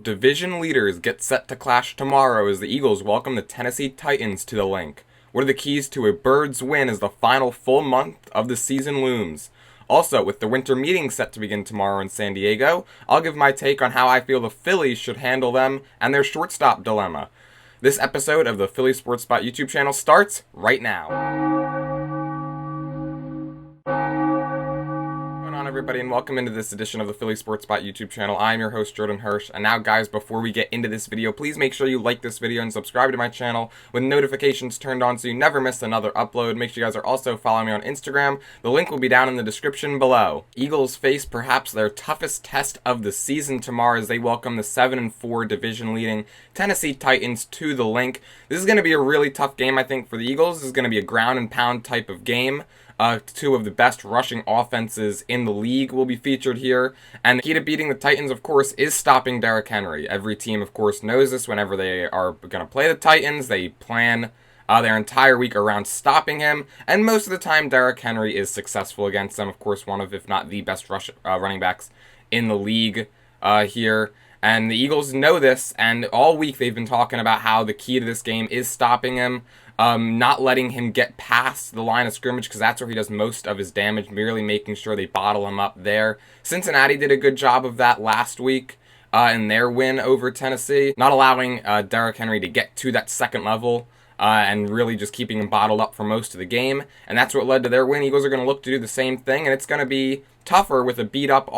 Division leaders get set to clash tomorrow as the Eagles welcome the Tennessee Titans to the Link. What are the keys to a Birds win as the final full month of the season looms? Also, with the winter meeting set to begin tomorrow in San Diego, I'll give my take on how I feel the Phillies should handle them and their shortstop dilemma. This episode of the Philly Sports Spot YouTube channel starts right now. Everybody, and welcome into this edition of the Philly Sports Spot YouTube channel. I'm your host, Jordan Hirsch, and now guys, before we get into this video, please make sure you like this video and subscribe to my channel with notifications turned on so you never miss another upload. Make sure you guys are also following me on Instagram. The link will be down in the description below. Eagles face perhaps their toughest test of the season tomorrow as they welcome the 7-4 division-leading Tennessee Titans to the Link. This is going to be a really tough game, I think, for the Eagles. This is going to be a ground-and-pound type of game. Two of the best rushing offenses in the league will be featured here. And the key to beating the Titans, of course, is stopping Derrick Henry. Every team, of course, knows this. Whenever they are going to play the Titans, they plan their entire week around stopping him. And most of the time, Derrick Henry is successful against them. Of course, one of, if not the best running backs in the league here. And the Eagles know this, and all week they've been talking about how the key to this game is stopping him, not letting him get past the line of scrimmage, because that's where he does most of his damage, merely making sure they bottle him up there. Cincinnati did a good job of that last week in their win over Tennessee, not allowing Derrick Henry to get to that second level, and really just keeping him bottled up for most of the game, and that's what led to their win. Eagles are going to look to do the same thing, and it's going to be tougher with a beat-up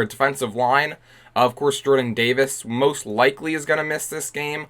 defensive line. Of course, Jordan Davis most likely is going to miss this game.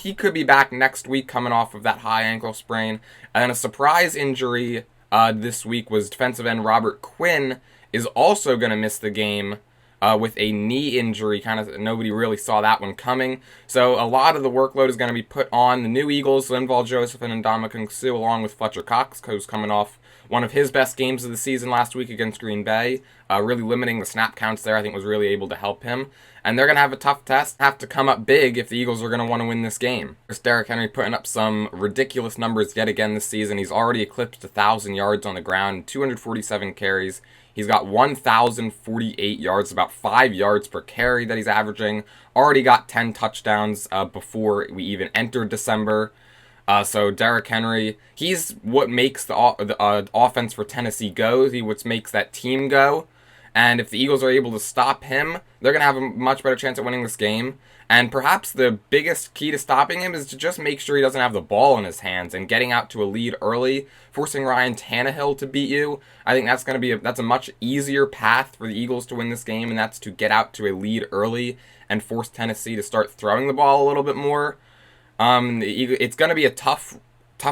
He could be back next week coming off of that high ankle sprain. And a surprise injury this week was defensive end Robert Quinn is also going to miss the game with a knee injury. Kind of nobody really saw that one coming. So a lot of the workload is going to be put on the new Eagles, Linval Joseph and Ndamukong Suh, along with Fletcher Cox, who's coming off one of his best games of the season last week against Green Bay. Really limiting the snap counts there, I think, was really able to help him. And they're going to have a tough test, have to come up big if the Eagles are going to want to win this game. There's Derrick Henry putting up some ridiculous numbers yet again this season. He's already eclipsed 1,000 yards on the ground, 247 carries. He's got 1,048 yards, about 5 yards per carry that he's averaging. Already got 10 touchdowns before we even entered December. So Derrick Henry, he's what makes the offense for Tennessee go. He's what makes that team go. And if the Eagles are able to stop him, they're going to have a much better chance at winning this game. And perhaps the biggest key to stopping him is to just make sure he doesn't have the ball in his hands and getting out to a lead early, forcing Ryan Tannehill to beat you. I think that's going to be that's a much easier path for the Eagles to win this game, and that's to get out to a lead early and force Tennessee to start throwing the ball a little bit more. It's going to be a tough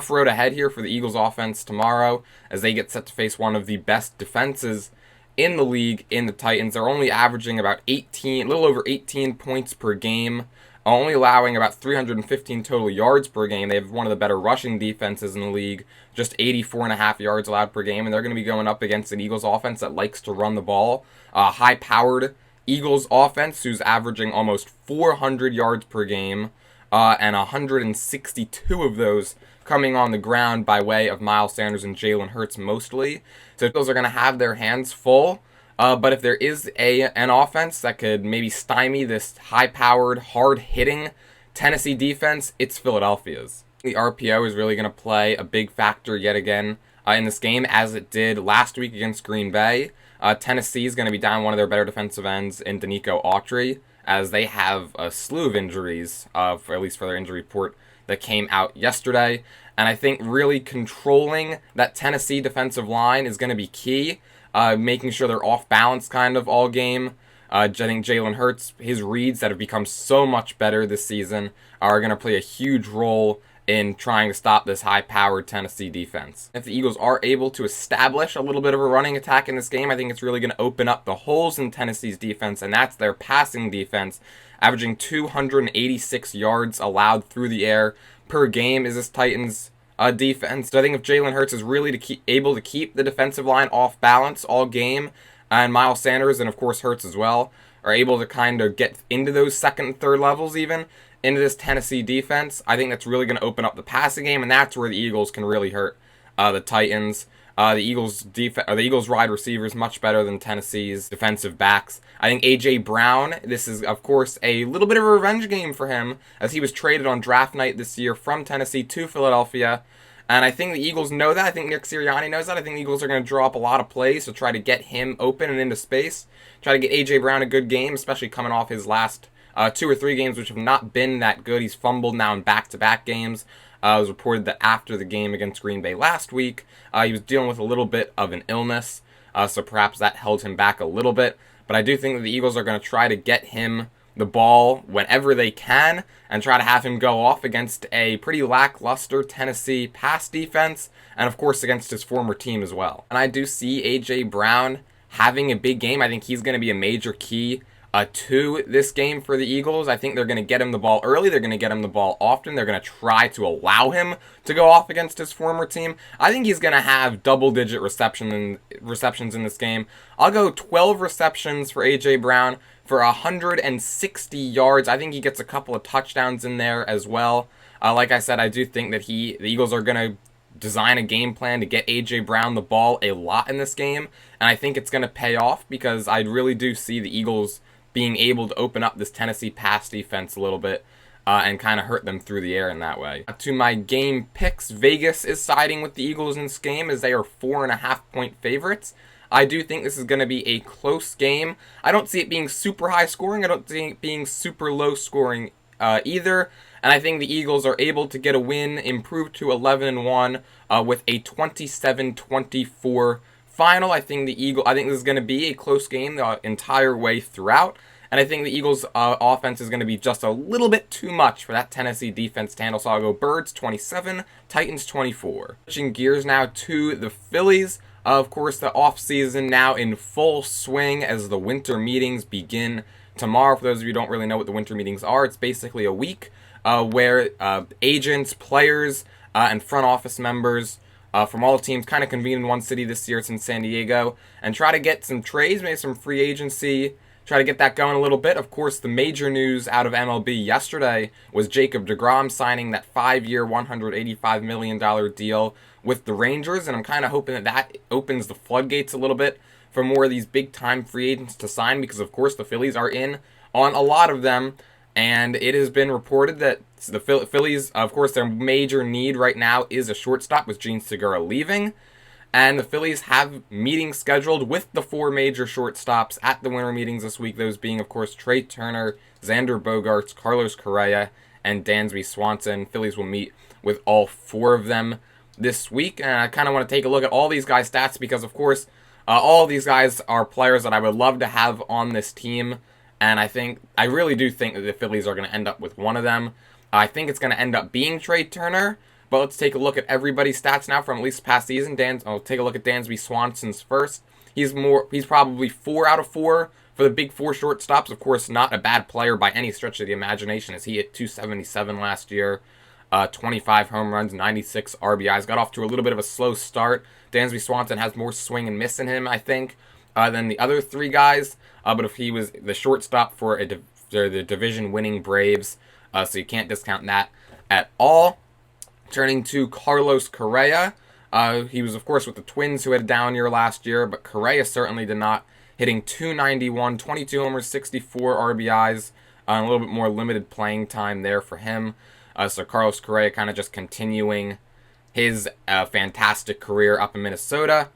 road ahead here for the Eagles offense tomorrow as they get set to face one of the best defenses in the league in the Titans. They're only averaging about a little over 18 points per game, only allowing about 315 total yards per game. They have one of the better rushing defenses in the league, just 84.5 yards allowed per game, and they're going to be going up against an Eagles offense that likes to run the ball. High-powered Eagles offense who's averaging almost 400 yards per game, and 162 of those coming on the ground by way of Miles Sanders and Jalen Hurts mostly. So those are going to have their hands full. But if there is an offense that could maybe stymie this high-powered, hard-hitting Tennessee defense, it's Philadelphia's. The RPO is really going to play a big factor yet again in this game, as it did last week against Green Bay. Tennessee is going to be down one of their better defensive ends in Danico Autry, as they have a slew of injuries, at least for their injury report that came out yesterday. And I think really controlling that Tennessee defensive line is going to be key, making sure they're off balance kind of all game. I think Jalen Hurts, his reads that have become so much better this season, are going to play a huge role in trying to stop this high-powered Tennessee defense. If the Eagles are able to establish a little bit of a running attack in this game, I think it's really going to open up the holes in Tennessee's defense, and that's their passing defense, averaging 286 yards allowed through the air per game is this Titans defense. So I think if Jalen Hurts is really able to keep the defensive line off balance all game, and Miles Sanders and of course Hurts as well are able to kind of get into those second and third levels even into this Tennessee defense, I think that's really going to open up the passing game, and that's where the Eagles can really hurt the Titans. The Eagles wide receivers much better than Tennessee's defensive backs. I think A.J. Brown, this is, of course, a little bit of a revenge game for him, as he was traded on draft night this year from Tennessee to Philadelphia. And I think the Eagles know that. I think Nick Sirianni knows that. I think the Eagles are going to draw up a lot of plays to try to get him open and into space. Try to get A.J. Brown a good game, especially coming off his last 2 or 3 games, which have not been that good. He's fumbled now in back-to-back games. It was reported that after the game against Green Bay last week, he was dealing with a little bit of an illness, so perhaps that held him back a little bit. But I do think that the Eagles are going to try to get him the ball whenever they can and try to have him go off against a pretty lackluster Tennessee pass defense, and of course against his former team as well. And I do see A.J. Brown having a big game. I think he's going to be a major key to this game for the Eagles. I think they're going to get him the ball early. They're going to get him the ball often. They're going to try to allow him to go off against his former team. I think he's going to have double-digit receptions in this game. I'll go 12 receptions for A.J. Brown for 160 yards. I think he gets a couple of touchdowns in there as well. Like I said, I do think that the Eagles are going to design a game plan to get A.J. Brown the ball a lot in this game, and I think it's going to pay off because I really do see the Eagles being able to open up this Tennessee pass defense a little bit and kind of hurt them through the air in that way. To my game picks, Vegas is siding with the Eagles in this game as they are 4.5-point favorites. I do think this is going to be a close game. I don't see it being super high scoring. I don't see it being super low scoring either. And I think the Eagles are able to get a win, improve to 11-1 with a 27-24 final. I think this is going to be a close game the entire way throughout. And I think the Eagles' offense is going to be just a little bit too much for that Tennessee defense to handle. So I'll go Birds 27, Titans 24. Switching gears now to the Phillies. Of course, the offseason now in full swing as the winter meetings begin tomorrow. For those of you who don't really know what the winter meetings are, it's basically a week where agents, players, and front office members from all teams kind of convene in one city. This year it's in San Diego, and try to get some trades, maybe some free agency, try to get that going a little bit. Of course, the major news out of MLB yesterday was Jacob deGrom signing that 5-year, $185 million deal with the Rangers, and I'm kind of hoping that opens the floodgates a little bit for more of these big-time free agents to sign, because of course the Phillies are in on a lot of them. And it has been reported that the Phillies, of course, their major need right now is a shortstop with Gene Segura leaving. And the Phillies have meetings scheduled with the 4 major shortstops at the winter meetings this week. Those being, of course, Trey Turner, Xander Bogaerts, Carlos Correa, and Dansby Swanson. Phillies will meet with all 4 of them this week. And I kind of want to take a look at all these guys' stats because, of course, all of these guys are players that I would love to have on this team. And I really do think that the Phillies are going to end up with one of them. I think it's going to end up being Trey Turner. But let's take a look at everybody's stats now from at least past season. I'll take a look at Dansby Swanson's first. He's probably 4 out of 4 for the big 4 shortstops. Of course, not a bad player by any stretch of the imagination, as he hit 277 last year. 25 home runs, 96 RBIs. Got off to a little bit of a slow start. Dansby Swanson has more swing and miss in him, I think, than the other 3 guys. But if he was the shortstop for the division-winning Braves, so you can't discount that at all. Turning to Carlos Correa, he was, of course, with the Twins, who had a down year last year, but Correa certainly did not, hitting 291, 22 homers, 64 RBIs, and a little bit more limited playing time there for him. So Carlos Correa kind of just continuing his fantastic career up in Minnesota.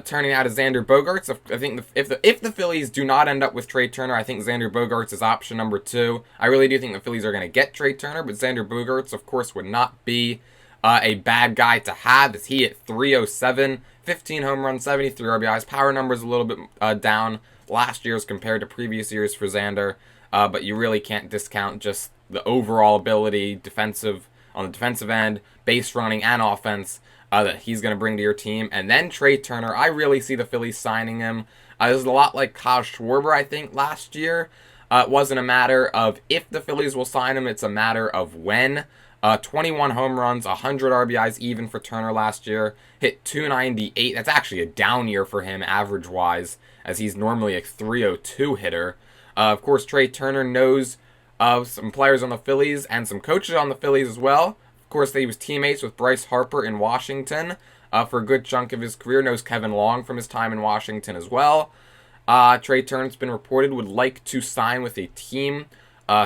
Turning out to Xander Bogaerts. I think if the Phillies do not end up with Trey Turner, I think Xander Bogaerts is option number 2. I really do think the Phillies are going to get Trey Turner, but Xander Bogaerts, of course, would not be a bad guy to have, as he hit 307, 15 home runs, 73 RBIs. Power numbers a little bit down last year's compared to previous years for Xander, but you really can't discount just the overall ability on the defensive end, base running, and offense that he's going to bring to your team. And then Trey Turner, I really see the Phillies signing him. This is a lot like Kyle Schwarber, I think, last year. It wasn't a matter of if the Phillies will sign him, it's a matter of when. 21 home runs, 100 RBIs even for Turner last year. Hit 298. That's actually a down year for him average-wise, as he's normally a 302 hitter. Of course, Trey Turner knows some players on the Phillies and some coaches on the Phillies as well. Of course, he was teammates with Bryce Harper in Washington. for a good chunk of his career. Knows Kevin Long from his time in Washington as well. Trey Turner's been reported would like to sign with a team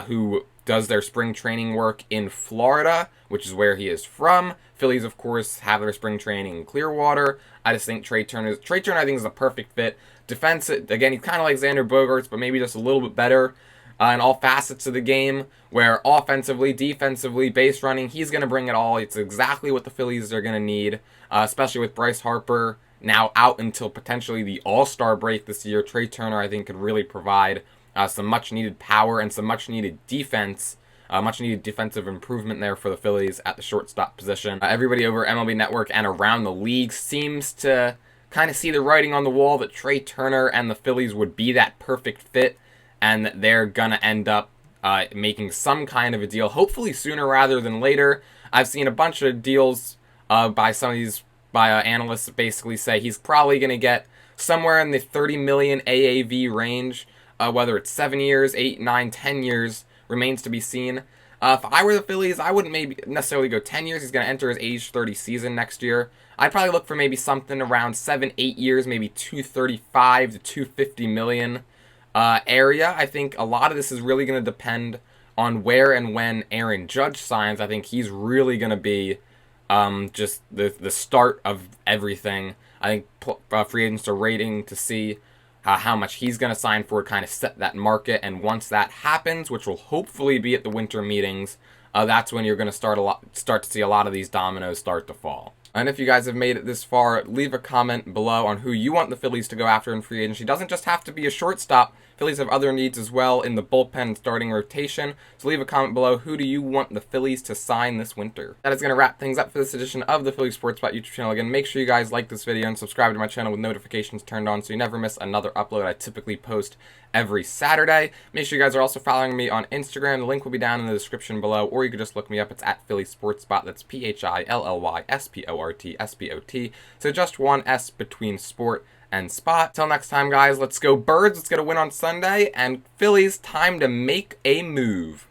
who does their spring training work in Florida, which is where he is from. Phillies, of course, have their spring training in Clearwater. I just think Trey Turner, I think, is a perfect fit. Defense, again, he's kind of like Xander Bogaerts, but maybe just a little bit better in all facets of the game, where offensively, defensively, base running, he's going to bring it all. It's exactly what the Phillies are going to need, especially with Bryce Harper now out until potentially the All-Star break this year. Trey Turner, I think, could really provide some much-needed power and some much-needed defense, much-needed defensive improvement there for the Phillies at the shortstop position. Everybody over MLB Network and around the league seems to kind of see the writing on the wall that Trey Turner and the Phillies would be that perfect fit, and that they're going to end up making some kind of a deal, hopefully sooner rather than later. I've seen a bunch of deals by some of these analysts that basically say he's probably going to get somewhere in the 30 million AAV range. Whether it's 7 years, 8, 9, 10 years remains to be seen. If I were the Phillies, I wouldn't maybe necessarily go 10 years. He's going to enter his age 30 season next year. I'd probably look for maybe something around 7, 8 years, maybe 235 to 250 million area. I think a lot of this is really going to depend on where and when Aaron Judge signs. I think he's really going to be just the start of everything. I think free agents are waiting to see how much he's going to sign for, kind of set that market. And once that happens, which will hopefully be at the winter meetings, that's when you're going to start to see a lot of these dominoes start to fall. And if you guys have made it this far, leave a comment below on who you want the Phillies to go after in free agency. It doesn't just have to be a shortstop. Phillies have other needs as well in the bullpen and starting rotation. So leave a comment below. Who do you want the Phillies to sign this winter? That is going to wrap things up for this edition of the Philly Sports Spot YouTube channel. Again, make sure you guys like this video and subscribe to my channel with notifications turned on so you never miss another upload. I typically post every Saturday. Make sure you guys are also following me on Instagram. The link will be down in the description below, or you can just look me up. It's at Philly Sports Spot. That's PHILLYSPORTSPOT. So just one S between sport and spot. Till next time, guys, let's go Birds. Let's get a win on Sunday. And Phillies, time to make a move.